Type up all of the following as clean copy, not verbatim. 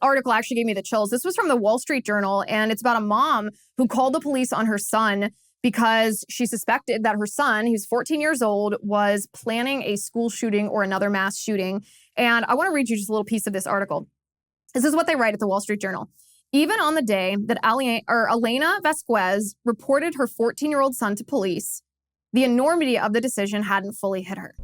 article actually gave me the chills. This was from the Wall Street Journal, and it's about a mom who called the police on her son because she suspected that her son, who's 14 years old, was planning a school shooting or another mass shooting. And I want to read you just a little piece of this article. This is what they write at the Wall Street Journal. Even on the day that Elena Vasquez reported her 14-year-old son to police, the enormity of the decision hadn't fully hit her.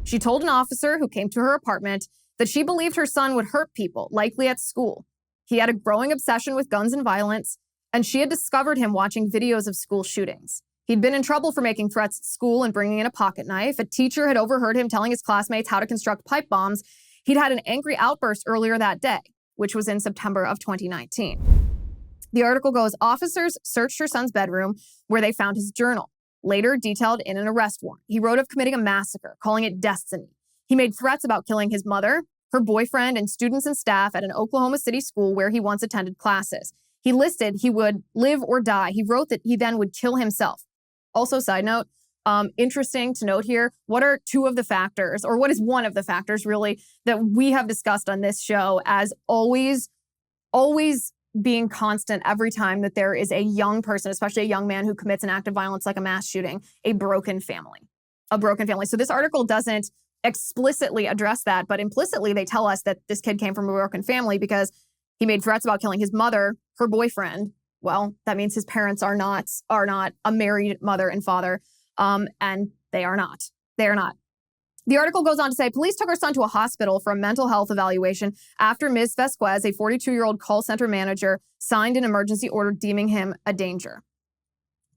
She told an officer who came to her apartment that she believed her son would hurt people, likely at school. He had a growing obsession with guns and violence, and she had discovered him watching videos of school shootings. He'd been in trouble for making threats at school and bringing in a pocket knife. A teacher had overheard him telling his classmates how to construct pipe bombs. He'd had an angry outburst earlier that day, which was in September of 2019. The article goes, officers searched her son's bedroom where they found his journal, later detailed in an arrest warrant. He wrote of committing a massacre, calling it destiny. He made threats about killing his mother, her boyfriend, and students and staff at an Oklahoma City school where he once attended classes. He listed he would live or die. He wrote that he then would kill himself. Also, side note, interesting to note here, what are two of the factors, or what is one of the factors really, that we have discussed on this show as always being constant every time that there is a young person, especially a young man who commits an act of violence like a mass shooting, a broken family. So this article doesn't explicitly address that, but implicitly they tell us that this kid came from a broken family because he made threats about killing his mother, her boyfriend. Well, that means his parents are not a married mother and father, and they are not. They are not. The article goes on to say, police took her son to a hospital for a mental health evaluation after Ms. Vasquez, a 42-year-old call center manager, signed an emergency order deeming him a danger.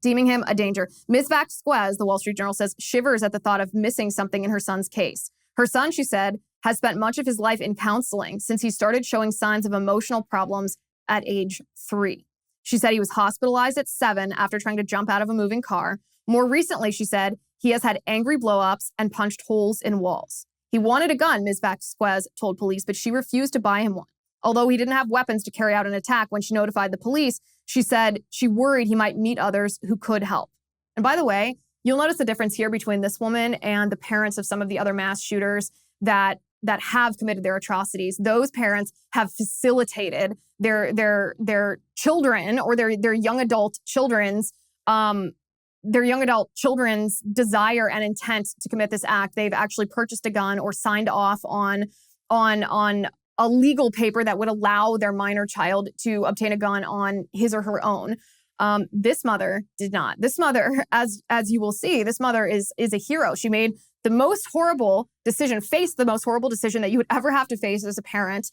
Ms. Vasquez, the Wall Street Journal says, shivers at the thought of missing something in her son's case. Her son, she said, has spent much of his life in counseling since he started showing signs of emotional problems at age 3. She said he was hospitalized at 7 after trying to jump out of a moving car. More recently, she said, he has had angry blow-ups and punched holes in walls. He wanted a gun, Ms. Vasquez told police, but she refused to buy him one. Although he didn't have weapons to carry out an attack when she notified the police, she said she worried he might meet others who could help. And by the way, you'll notice the difference here between this woman and the parents of some of the other mass shooters that have committed their atrocities. Those parents have facilitated their children or their young adult children's desire and intent to commit this act. They've actually purchased a gun or signed off on a legal paper that would allow their minor child to obtain a gun on his or her own. This mother did not. This mother, as you will see, this mother is a hero. She made the most horrible decision, faced the most horrible decision that you would ever have to face as a parent.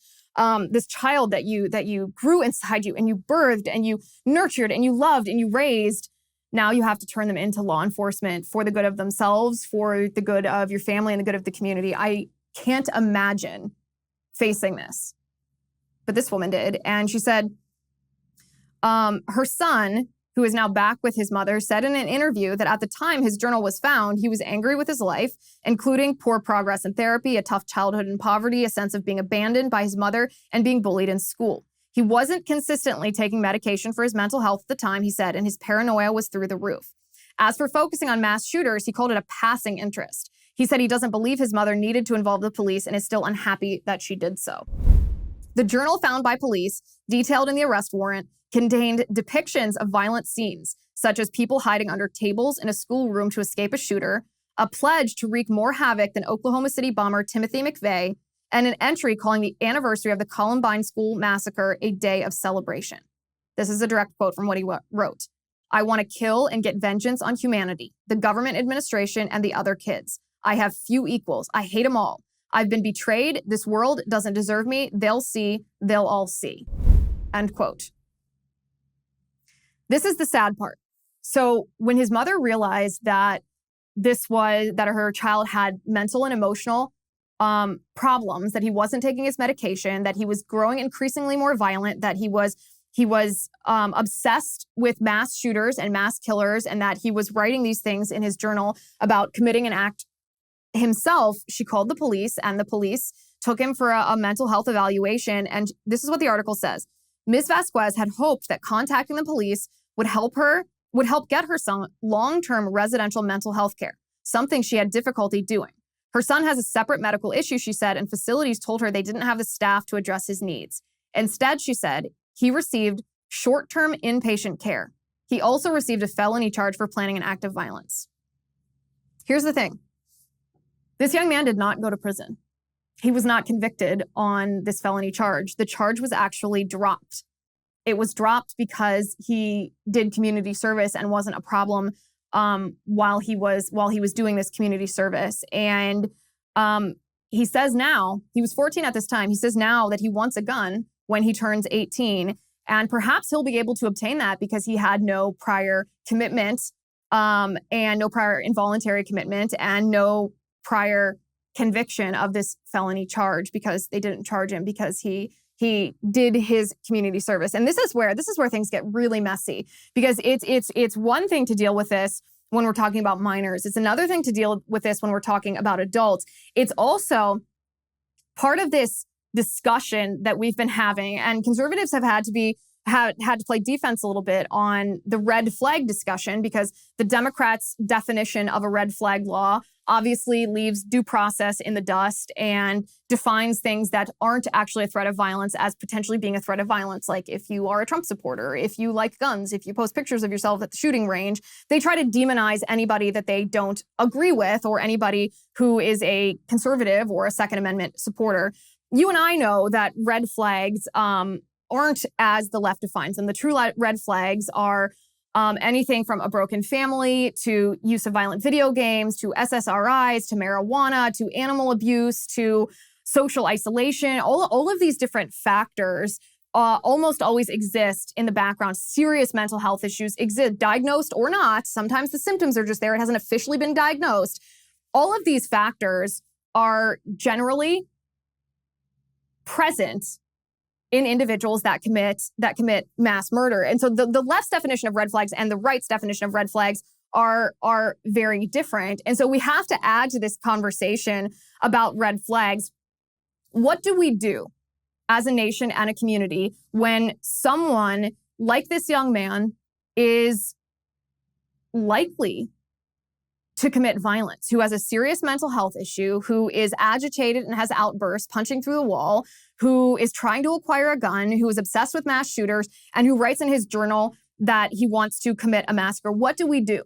This child that you grew inside you and you birthed and you nurtured and you loved and you raised. Now you have to turn them into law enforcement for the good of themselves, for the good of your family and the good of the community. I can't imagine facing this, but this woman did. And she said her son, who is now back with his mother, said in an interview that at the time his journal was found, he was angry with his life, including poor progress in therapy, a tough childhood in poverty, a sense of being abandoned by his mother, and being bullied in school. He wasn't consistently taking medication for his mental health at the time, he said, and his paranoia was through the roof. As for focusing on mass shooters, he called it a passing interest. He said he doesn't believe his mother needed to involve the police and is still unhappy that she did so. The journal found by police, detailed in the arrest warrant, contained depictions of violent scenes, such as people hiding under tables in a schoolroom to escape a shooter, a pledge to wreak more havoc than Oklahoma City bomber Timothy McVeigh, and an entry calling the anniversary of the Columbine School massacre a day of celebration. This is a direct quote from what he wrote. I want to kill and get vengeance on humanity, the government administration, and the other kids. I have few equals. I hate them all. I've been betrayed. This world doesn't deserve me. They'll see. They'll all see. End quote. This is the sad part. So when his mother realized that her child had mental and emotional problems, that he wasn't taking his medication, that he was growing increasingly more violent, that he was obsessed with mass shooters and mass killers, and that he was writing these things in his journal about committing an act himself, she called the police, and the police took him for a mental health evaluation. And this is what the article says. Ms. Vasquez had hoped that contacting the police would help get her son long-term residential mental health care, something she had difficulty doing. Her son has a separate medical issue, she said, and facilities told her they didn't have the staff to address his needs. Instead, she said, he received short-term inpatient care. He also received a felony charge for planning an act of violence. Here's the thing. This young man did not go to prison. He was not convicted on this felony charge. The charge was actually dropped. It was dropped because he did community service and wasn't a problem while he was doing this community service. And he says now, he was 14 at this time, he says now that he wants a gun when he turns 18. And perhaps he'll be able to obtain that because he had no prior commitment and no prior involuntary commitment and no prior conviction of this felony charge because they didn't charge him because he did his community service. And this is where things get really messy because it's one thing to deal with this when we're talking about minors. It's another thing to deal with this when we're talking about adults. It's also part of this discussion that we've been having, and conservatives have had to play defense a little bit on the red flag discussion because the Democrats' definition of a red flag law obviously leaves due process in the dust and defines things that aren't actually a threat of violence as potentially being a threat of violence. Like if you are a Trump supporter, if you like guns, if you post pictures of yourself at the shooting range, they try to demonize anybody that they don't agree with or anybody who is a conservative or a Second Amendment supporter. You and I know that red flags aren't as the left defines them. The true red flags are anything from a broken family to use of violent video games to SSRIs to marijuana to animal abuse to social isolation. All of these different factors almost always exist in the background. Serious mental health issues exist, diagnosed or not. Sometimes the symptoms are just there. It hasn't officially been diagnosed. All of these factors are generally present in individuals that commit mass murder. And so the left's definition of red flags and the right's definition of red flags are very different. And so we have to add to this conversation about red flags. What do we do as a nation and a community when someone like this young man is likely to commit violence, who has a serious mental health issue, who is agitated and has outbursts, punching through the wall, who is trying to acquire a gun, who is obsessed with mass shooters, and who writes in his journal that he wants to commit a massacre? What do we do?